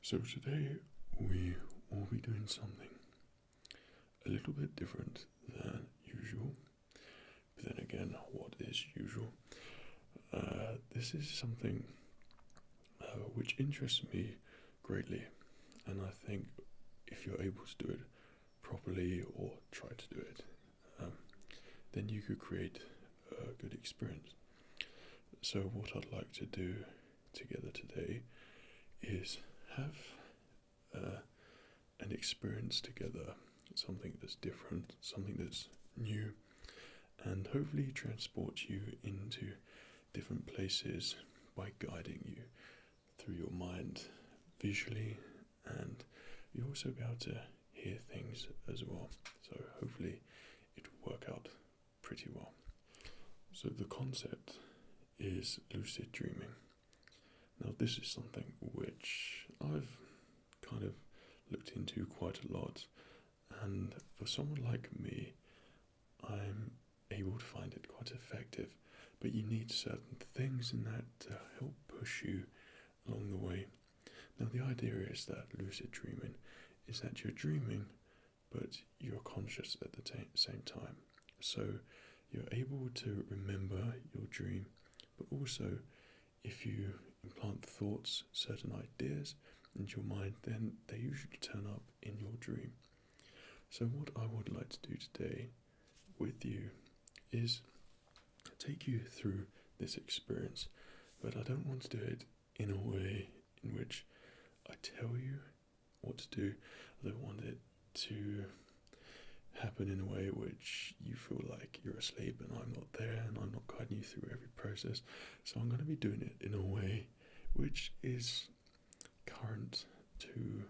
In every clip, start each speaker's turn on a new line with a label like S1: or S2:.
S1: So today we will be doing something a little bit different than usual. But then again, what is usual? This is something which interests me greatly, and I think if you're able to do it properly or try to do it, then you could create a good experience. So what I'd like to do together today is have an experience together, something that's different, something that's new, and hopefully transport you into different places by guiding you through your mind visually, and you'll also be able to hear things as well. So hopefully it will work out pretty well. So the concept is lucid dreaming. Now this is something which I've kind of looked into quite a lot, and for someone like me, I'm able to find it quite effective, but you need certain things in that to help push you along the way. Now the idea is that lucid dreaming is that you're dreaming, but you're conscious at the same time. So you're able to remember your dream, but also if you implant thoughts, certain ideas into your mind, then they usually turn up in your dream. So what I would like to do today with you is take you through this experience, but I don't want to do it in a way in which I tell you what to do. I don't want it to happen in a way which you feel like you're asleep and I'm not there and I'm not guiding you through every process. So I'm going to be doing it in a way which is current to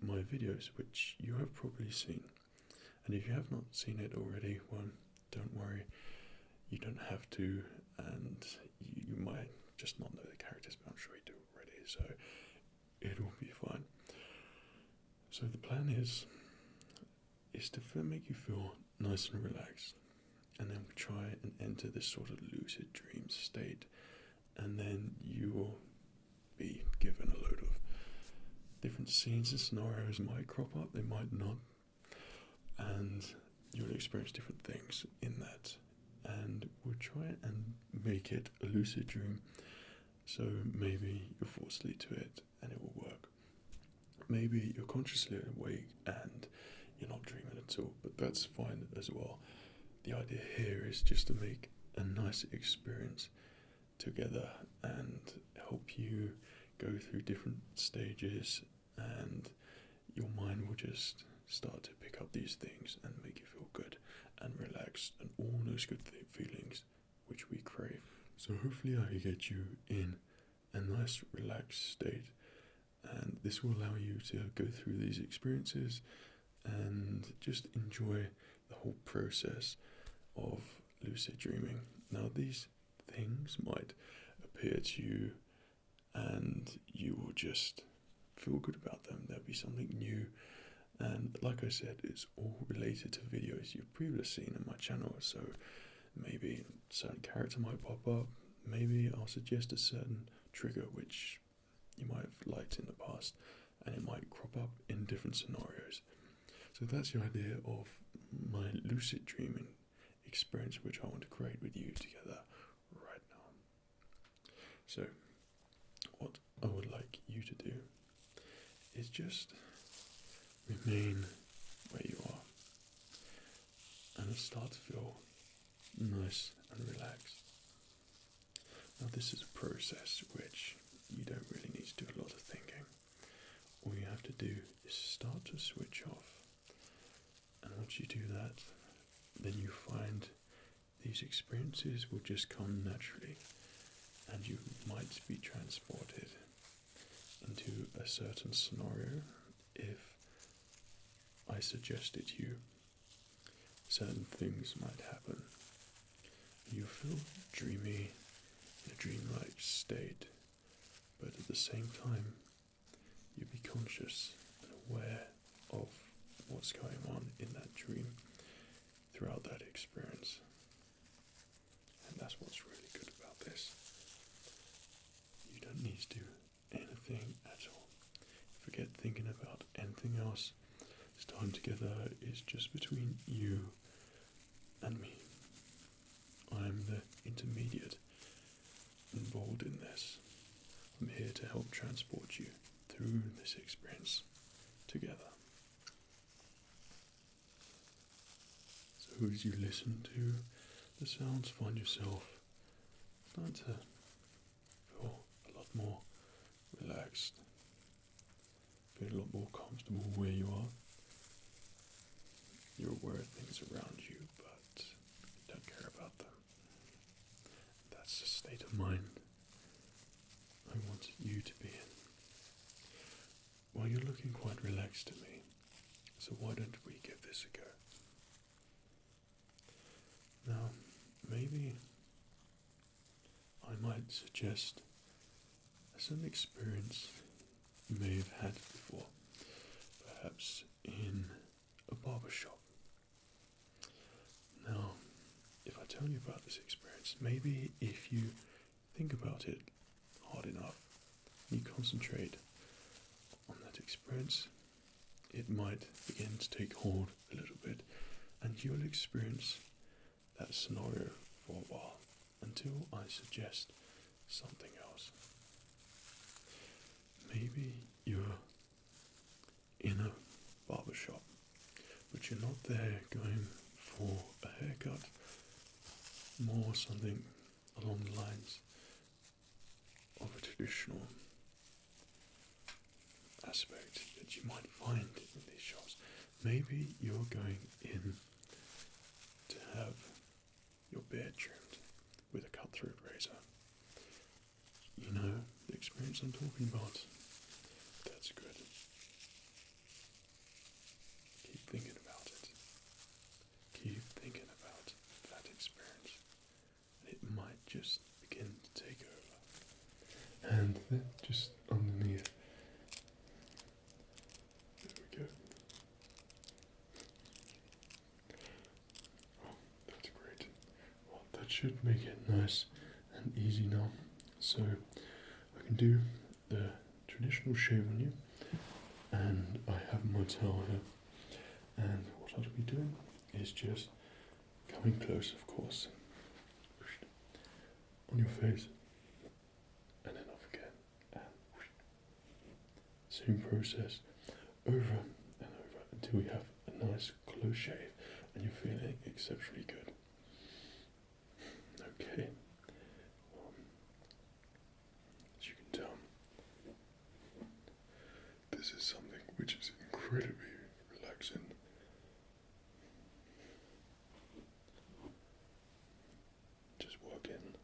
S1: my videos, which you have probably seen. And if you have not seen it already, well, don't worry, you don't have to, and you might just not know the characters, but I'm sure you do already, so it'll be fine. So the plan is to make you feel nice and relaxed, and then we try and enter this sort of lucid dream state, and then you will be given a load of different scenes and scenarios. Might crop up, they might not, and you'll experience different things in that, and we'll try and make it a lucid dream. So maybe you'll fall asleep to it and it will work. Maybe you're consciously awake and you're not dreaming at all, but that's fine as well. The idea here is just to make a nice experience together and help you go through different stages, and your mind will just start to pick up these things and make you feel good and relaxed and all those good feelings which we crave. So hopefully I get you in a nice relaxed state, and this will allow you to go through these experiences and just enjoy the whole process of lucid dreaming. Now these things might appear to you and you will just feel good about them. There'll be something new, and like I said, it's all related to videos you've previously seen on my channel. So maybe a certain character might pop up, maybe I'll suggest a certain trigger which you might have liked in the past, and it might crop up in different scenarios. So that's the idea of my lucid dreaming experience, which I want to create with you together right now. So what I would like you to do is just remain where you are and start to feel nice and relaxed. Now this is a process which you don't really need to do a lot of thinking. All you have to do is start to switch off, and once you do that, then you find these experiences will just come naturally, and you might be transported into a certain scenario. If I suggested you, certain things might happen. You feel dreamy, in a dreamlike state, but at the same time you'll be conscious and aware of what's going on in that dream throughout that experience. And that's what's really good about this. You don't need to do anything at all. get thinking about anything else. This time together is just between you and me. I'm the intermediate involved in this. I'm here to help transport you through this experience together. So as you listen to the sounds, find yourself starting to feel a lot more relaxed, feel a lot more comfortable where you are. You're aware of things around you, but you don't care about them. That's the state of mind I want you to be in. Well, you're looking quite relaxed to me, so why don't we give this a go? Now, maybe I might suggest some experience you may have had before, perhaps in a barber shop. Now, if I tell you about this experience, maybe if you think about it hard enough, you concentrate on that experience, it might begin to take hold a little bit, and you'll experience that scenario for a while until I suggest something else. Maybe you're in a barber shop, but you're not there going for a haircut, more something along the lines of a traditional aspect that you might find in these shops. Maybe you're going in to have your beard trimmed with a cut-through razor. You know the experience I'm talking about? That's good. Keep thinking about it. Keep thinking about that experience. It might just begin to take over. And then just underneath. There we go. Oh, that's great. Well, that should make it nice and easy now. So I can do the traditional shave on you, and I have my towel here, and what I'll be doing is just coming close, of course, on your face, and then off again, and same process over and over until we have a nice close shave and you're feeling exceptionally good. Okay. As you can tell, this is something which is incredibly relaxing. Just working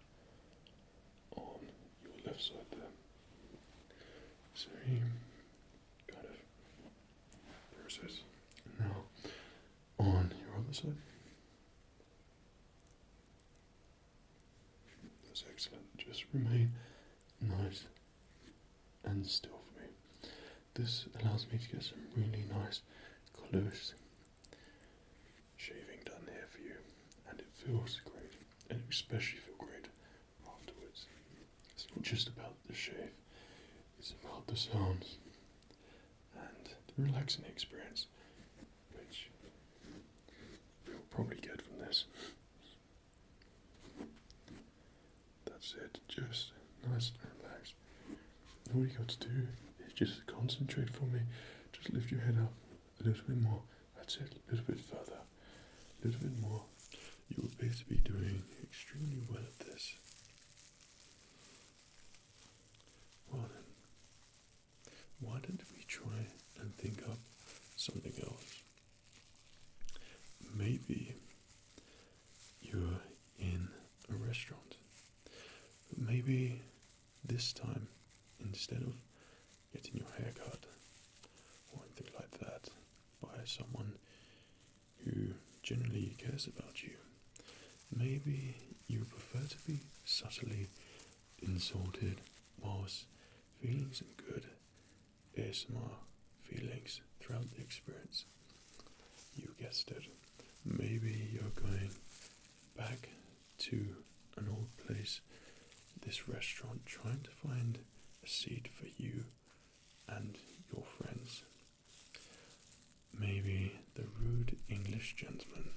S1: on your left side there. Same kind of process. And now on your other side. That's excellent. Just remain nice and still for me. This allows me to get some really nice, close shaving done here for you, and it feels great, and it especially feel great afterwards. It's not just about the shave, it's about the sounds and the relaxing experience, which you'll probably get from this. That's it, just nice and relaxed. All you got to do is just concentrate for me. Just lift your head up a little bit more. That's it, a little bit further, a little bit more. You appear to be doing extremely well at this. Well then, why don't we try and think up something else? Maybe you're in a restaurant, but maybe this time, instead of getting your hair cut or anything like that by someone who genuinely cares about you, maybe you prefer to be subtly insulted whilst feeling some good ASMR feelings throughout the experience. You guessed it. Maybe you're going back to an old place, this restaurant, trying to find a seat for you and your friends. Maybe the rude English gentleman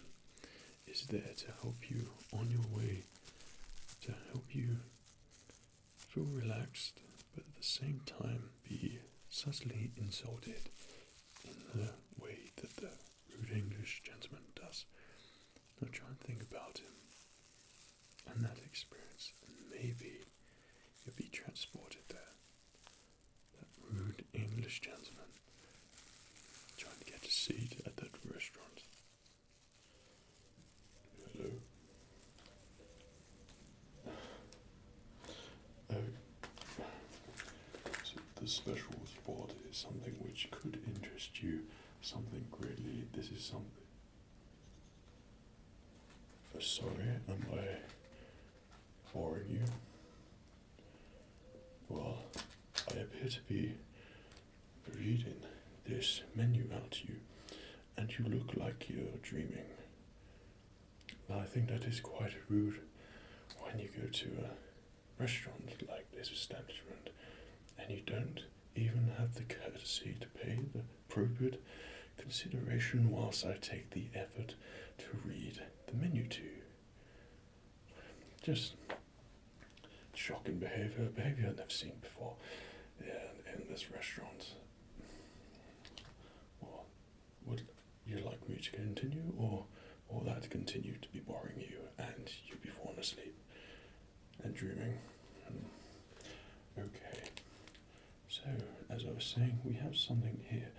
S1: is there to help you on your way, to help you feel relaxed, but at the same time be subtly insulted in the way that the rude English gentleman does. Now try and think about him and that experience, and maybe you'll be transported there. That rude English gentleman trying to get a seat at that restaurant. Hello. So the special spot is something which could interest you, something greatly. This is something. Sorry, am I boring you? Well, I appear to be reading this menu out to you, and you look like you're dreaming. I think that is quite rude when you go to a restaurant like this establishment and you don't even have the courtesy to pay the appropriate consideration whilst I take the effort to read the menu to you. Just shocking behaviour I've never seen before in this restaurant. Well, would you like me to continue, or that continue to be boring you and you be falling asleep and dreaming? Okay, so as I was saying, we have something here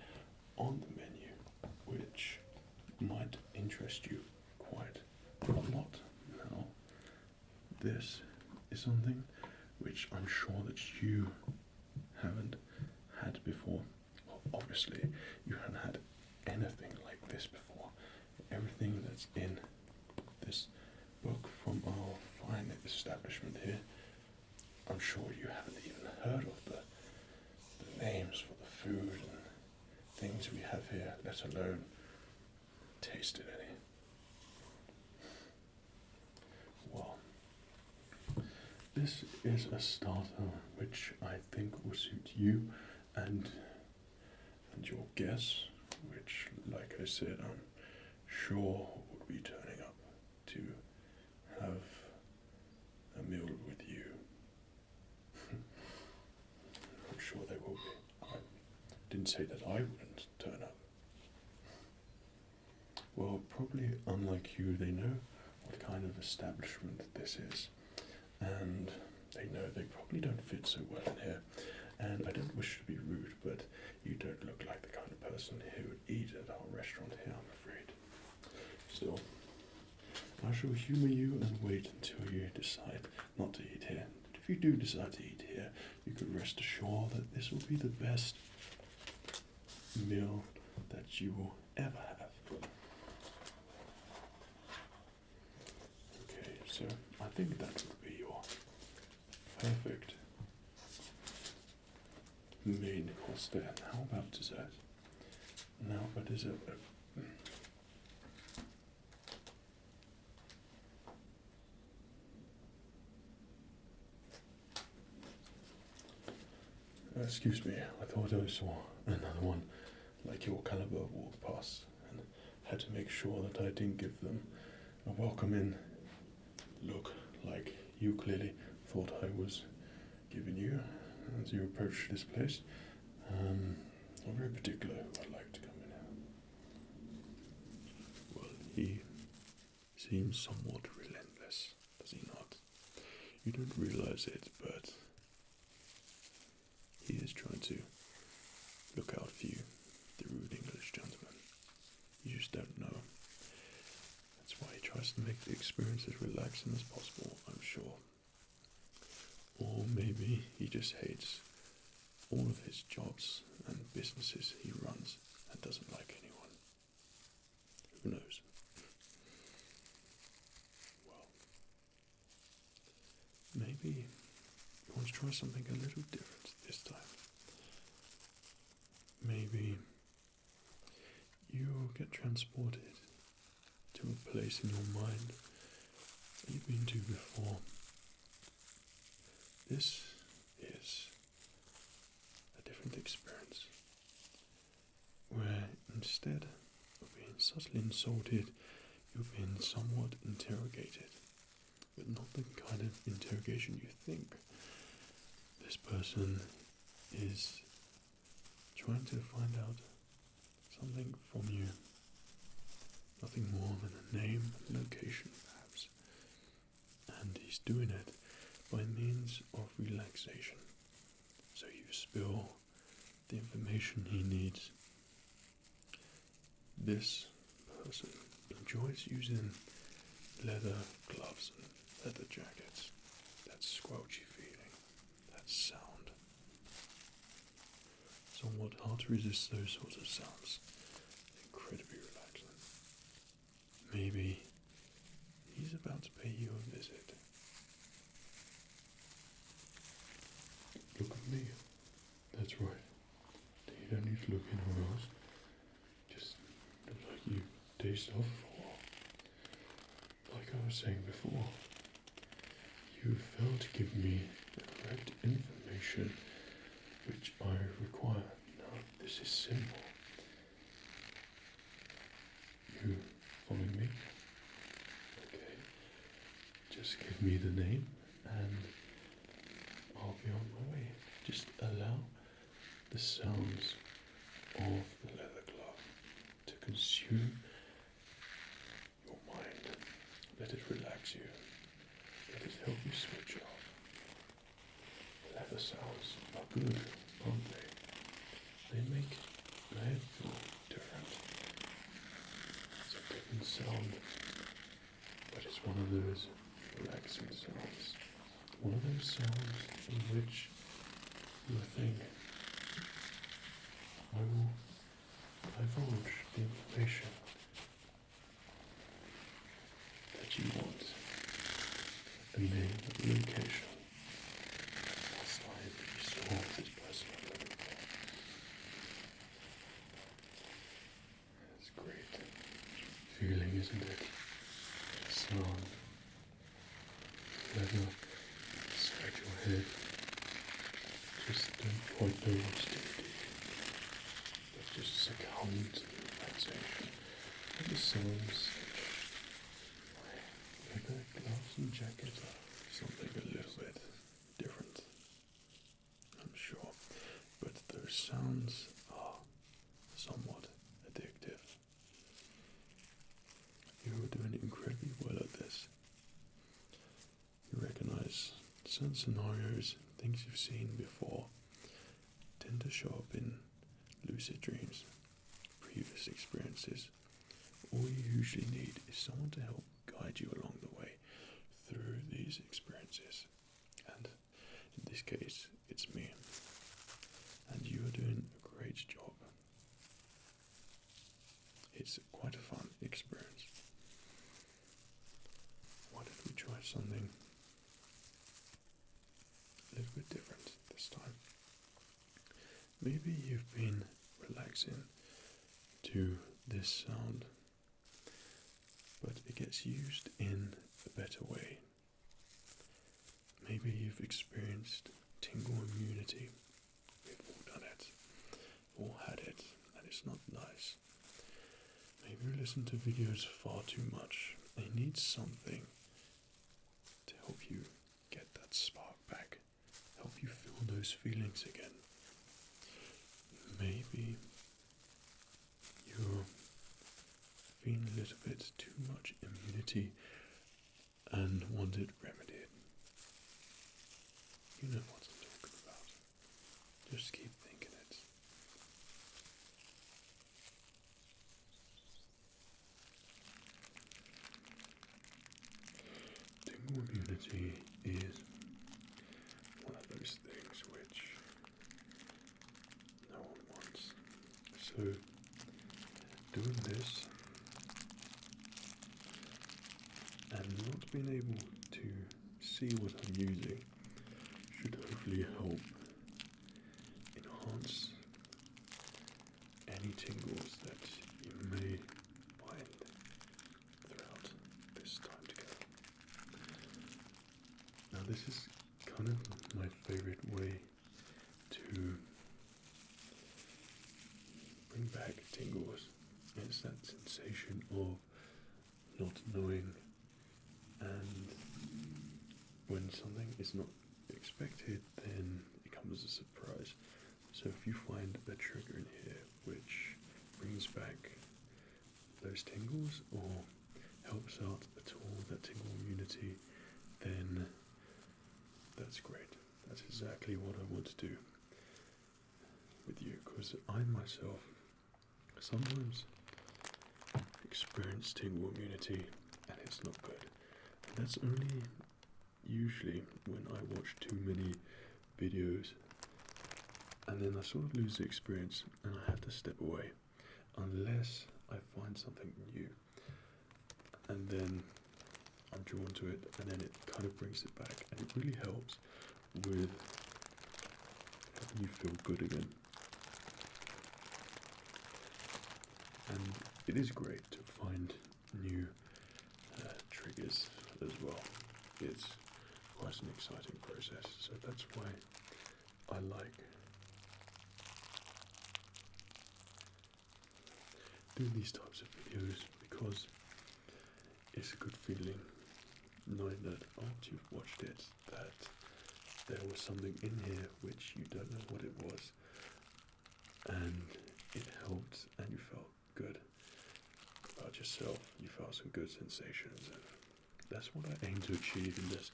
S1: on the menu which might interest you quite a lot. Now, this is something which I'm sure that you haven't had before. Well, obviously, you haven't had anything like this before. Everything that's in this book from our fine establishment here, I'm sure you haven't even heard of the names for the food and things we have here, let alone tasted any. Well, this is a starter which I think will suit you and your guests, which, like I said, I'm sure would be turning up to have a meal with you. I'm sure they will be. I didn't say that I wouldn't turn up. Well, probably unlike you, they know what kind of establishment this is, and they know they probably don't fit so well in here. And I don't wish to be rude, but you don't look like the kind of person who would eat at our restaurant here, I'm afraid. Still, I shall humour you and wait until you decide not to eat here. But if you do decide to eat here, you can rest assured that this will be the best meal that you will ever have. Okay, so I think that would be your perfect main course there. How about dessert? Now, what is it? Excuse me, I thought I saw another one like your caliber walk past and had to make sure that I didn't give them a welcome in look like you clearly thought I was giving you as you approach this place. I'm very particular who I'd like to come in here. Well, he seems somewhat relentless, does he not? You don't realize it, but he is trying to look out for you, the rude English gentleman. You just don't know. That's why he tries to make the experience as relaxing as possible, I'm sure. Or maybe he just hates all of his jobs and businesses he runs and doesn't like anyone. Who knows? Well, maybe you want to try something a little different this time. Maybe you'll get transported to a place in your mind that you've been to before. This is a different experience. instead of being subtly insulted, you're being somewhat interrogated, but not the kind of interrogation you think. This person is trying to find out something from you, nothing more than a name, location perhaps, and he's doing it by means of relaxation. So you spill the information he needs. This person enjoys using leather gloves and leather jackets. That squelchy feeling, that sound. Somewhat hard to resist those sorts of sounds. Incredibly relaxing. Maybe he's about to pay you a visit. Look at me. That's right. You don't need to look anywhere else. Just look like you dazed off for a while. Like I was saying before, you failed to give me the correct information which I require. Now, this is simple. You follow me? Okay. Just give me the name and I'll be on my way. Just allow the sounds of the leather glove to consume your mind. Let it relax you. Let it help you switch off. Leather sounds are good, aren't they? They make my head feel different. It's a different sound, but it's one of those relaxing sounds. One of those sounds in which you think, I will divulge the information that you want. A name, a location. Last time you saw this person I'm looking for. It's a great feeling, isn't it? Sound. Leather inside your head. Just don't quite know what's to do. But just succumb to the relaxation of the sounds. Leather gloves and jacket are something a little bit different, I'm sure. But those sounds are somewhat addictive. You're doing incredibly well at this. You recognize certain scenarios, things you've seen before, tend to show up in lucid dreams, previous experiences. All you usually need is someone to help guide you along the way through these experiences. And in this case, it's me. And you are doing a great job. It's quite a fun experience. Why don't we try something a little bit different this time? Maybe you've been relaxing to this sound, but it gets used in a better way. Maybe you've experienced tingle immunity. We've all done it, all had it, and it's not nice. Maybe you listen to videos far too much. They need something to help you get that spark back, help you feel those feelings again. Maybe you're feeling a little bit too much immunity and want it remedied. You know what I'm talking about. Just keep thinking it. Tingle immunity is one of those things which no one wants. So, doing this and not being able to see what I'm using should hopefully help enhance any tingles that you may find throughout this time together. Now this is kind of my favorite way to bring bring back tingles. It's that sensation of not knowing, and when something is not expected, then it comes as a surprise. So if you find a trigger in here which brings back those tingles or helps out at all that tingle immunity, then that's great. That's exactly what I want to do with you, because I myself sometimes experience tingle immunity and it's not good. And that's only usually when I watch too many videos and then I sort of lose the experience and I have to step away unless I find something new, and then I'm drawn to it, and then it kind of brings it back, and it really helps with helping you feel good again. And it is great to find new triggers as well. It's quite an exciting process, so that's why I like doing these types of videos, because it's a good feeling knowing that after you've watched it, that there was something in here which you don't know what it was, and it helped and you felt good about yourself, you felt some good sensations, and that's what I aim to achieve in this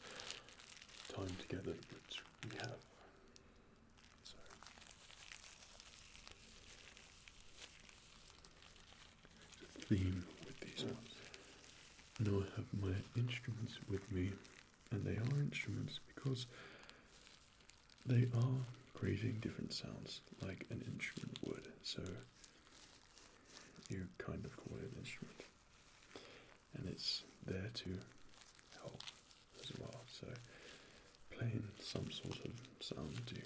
S1: time together that we have. So the theme with these ones. Now I have my instruments with me, and they are instruments because they are creating different sounds like an instrument would, so you kind of call it an instrument, and it's there to help as well, so playing some sort of sound to you.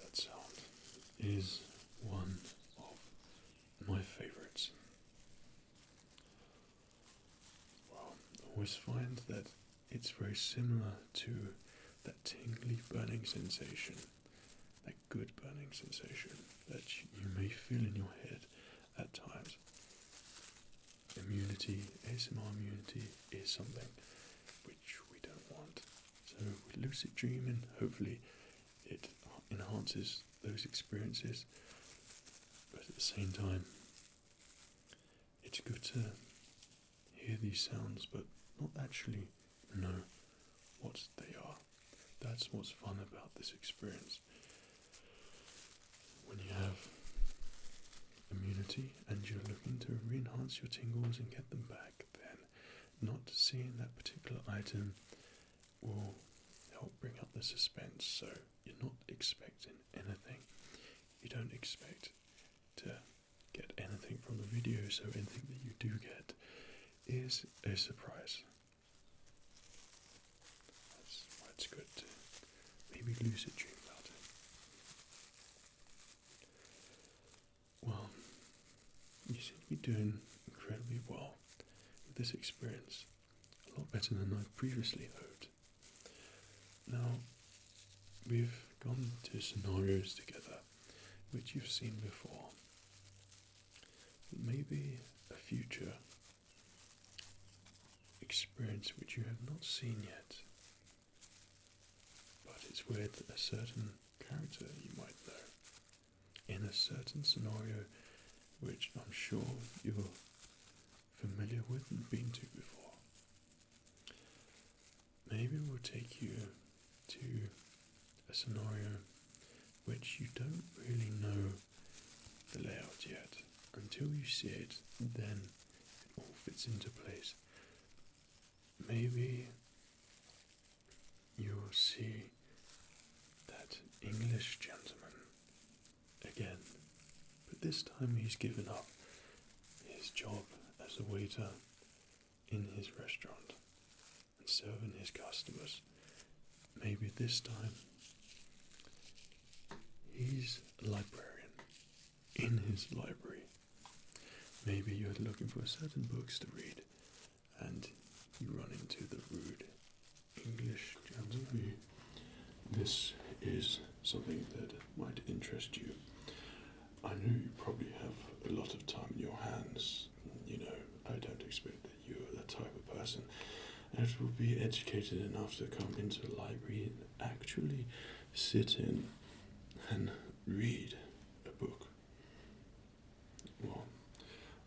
S1: That sound is one of my favorites. Well, I always find that it's very similar to that tingly burning sensation, that good burning sensation that you may feel in your head at times. Immunity, ASMR immunity, is something which we don't want. So with lucid dreaming, hopefully it enhances those experiences, but at the same time, it's good to hear these sounds but not actually know what they are. That's what's fun about this experience. When you have immunity and you're looking to re-enhance your tingles and get them back, then not seeing that particular item will help bring up the suspense, so you're not expecting anything. You don't expect to get anything from the video, so anything that you do get is a surprise. That's why it's good to maybe lucid dream about it. Well, you seem to be doing incredibly well with this experience, a lot better than I previously hoped. Now, we've gone to scenarios together which you've seen before, but maybe a future experience which you have not seen yet, but it's with a certain character you might know, in a certain scenario which I'm sure you're familiar with and been to before. Maybe we'll take you to a scenario which you don't really know the layout yet. Until you see it, then it all fits into place. Maybe you'll see that English gentleman again, but this time he's given up his job as a waiter in his restaurant and serving his customers. Maybe this time he's a librarian in his library. Maybe you're looking for certain books to read, and you run into the rude English gentleman. This is something that might interest you. I know you probably have a lot of time in your hands. You know, I don't expect that you're that type of person that will be educated enough to come into a library and actually sit in and read a book. Well,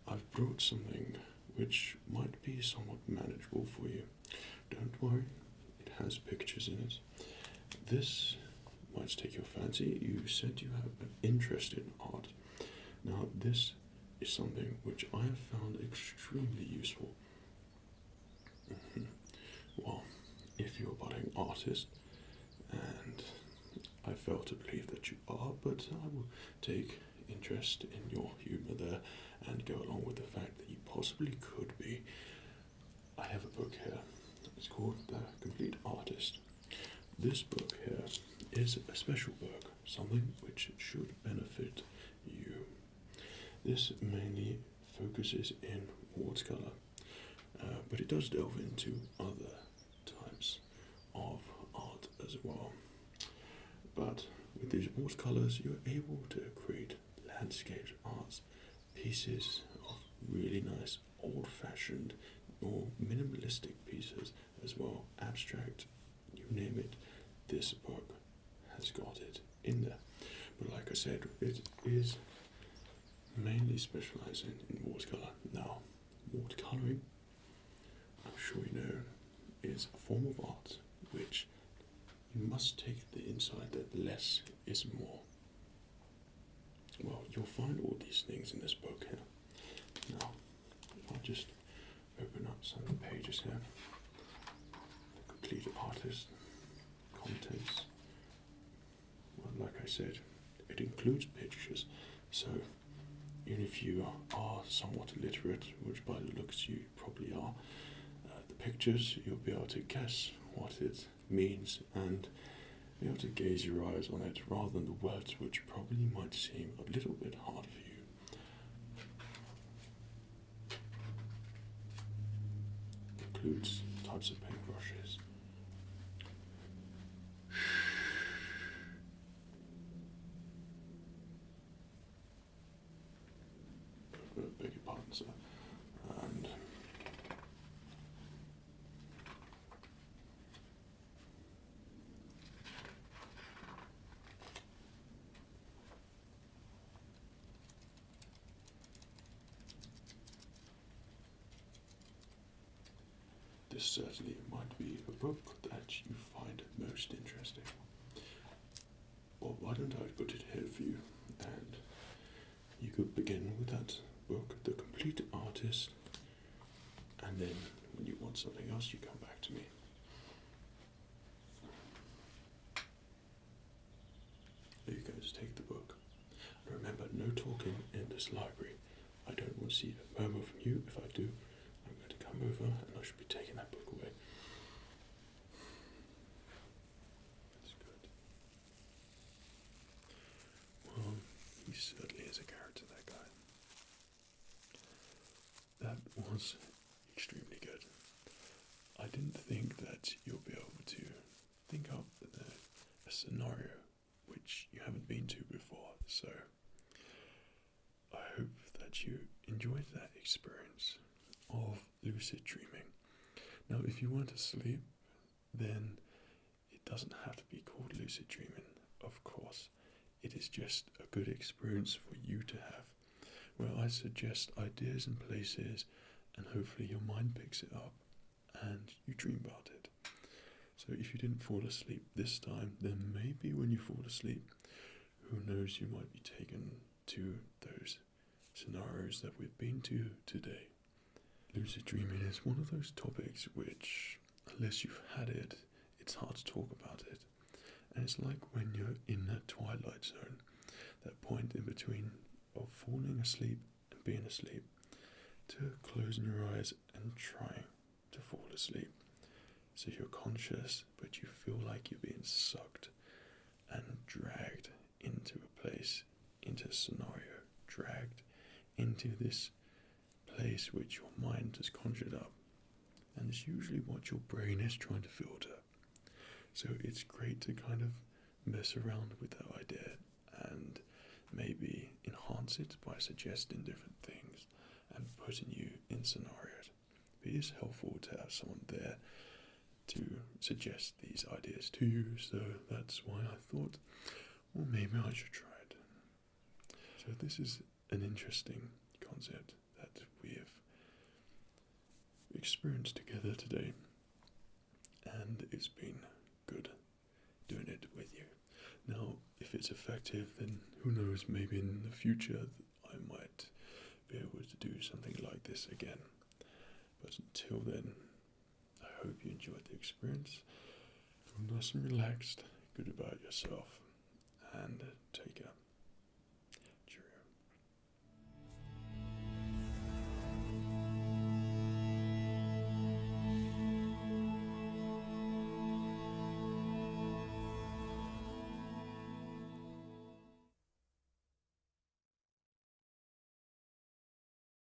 S1: I've brought something which might be somewhat manageable for you. Don't worry, it has pictures in it. This might take your fancy. You said you have an interest in art. Now, this is something which I have found extremely useful. Well, if you're a budding artist, and I fail to believe that you are, but I will take interest in your humour there and go along with the fact that you possibly could be. I have a book here. It's called The Complete Artist. This book here is a special book, something which should benefit you. This mainly focuses in watercolour, but it does delve into other types of art as well. But with these watercolours, you're able to create landscape art, pieces of really nice old-fashioned or minimalistic pieces as well, abstract, you name it, this book has got it in there. But like I said, it is mainly specialising in watercolour. Now, watercolouring, I'm sure you know, is a form of art which you must take the insight that less is more. Well, you'll find all these things in this book here. Now, I'll just open up some of the pages here. The Complete Artist, contents. Well, like I said, it includes pictures, so even if you are somewhat illiterate, which by the looks you probably are, the pictures, you'll be able to guess what it means and be able to gaze your eyes on it rather than the words, which probably might seem a little bit hard for you. Includes types of paintbrushes. Beg your pardon, sir. And this certainly might be a book that you find most interesting. Well, why don't I put it here for you, and you could begin with that book, The Complete Artist, and then when you want something else, you come back to me. There you go, just take the book. And remember, no talking in this library. I don't want to see a murmur from you. If I do, I'm going to come over and I should be taking that book away. That's good. Well, he certainly is a character, that guy. That was extremely good. I didn't think that you'll be able to think up a scenario which you haven't been to before, so I hope that you enjoyed that experience of lucid dreaming. Now, if you want to sleep, then it doesn't have to be called lucid dreaming, of course. It is just a good experience for you to have, where I suggest ideas and places, and hopefully your mind picks it up and you dream about it. So if you didn't fall asleep this time, then maybe when you fall asleep, who knows, you might be taken to those scenarios that we've been to today. Lucid dreaming is one of those topics which, unless you've had it, it's hard to talk about it. And it's like when you're in that twilight zone, that point in between of falling asleep and being asleep, to closing your eyes and trying to fall asleep. So you're conscious, but you feel like you're being sucked and dragged into a place, into a scenario, dragged into this place which your mind has conjured up. and it's usually what your brain is trying to filter. So it's great to kind of mess around with that idea and maybe enhance it by suggesting different things and putting you in scenarios. It is helpful to have someone there to suggest these ideas to you, so that's why I thought, well, maybe I should try it. So this is an interesting concept that we have experienced together today, and it's been good doing it with you. Now, if it's effective, then who knows, maybe in the future I might be able to do something like this again. But until then, I hope you enjoyed the experience. Feel nice and relaxed, good about yourself, and take care.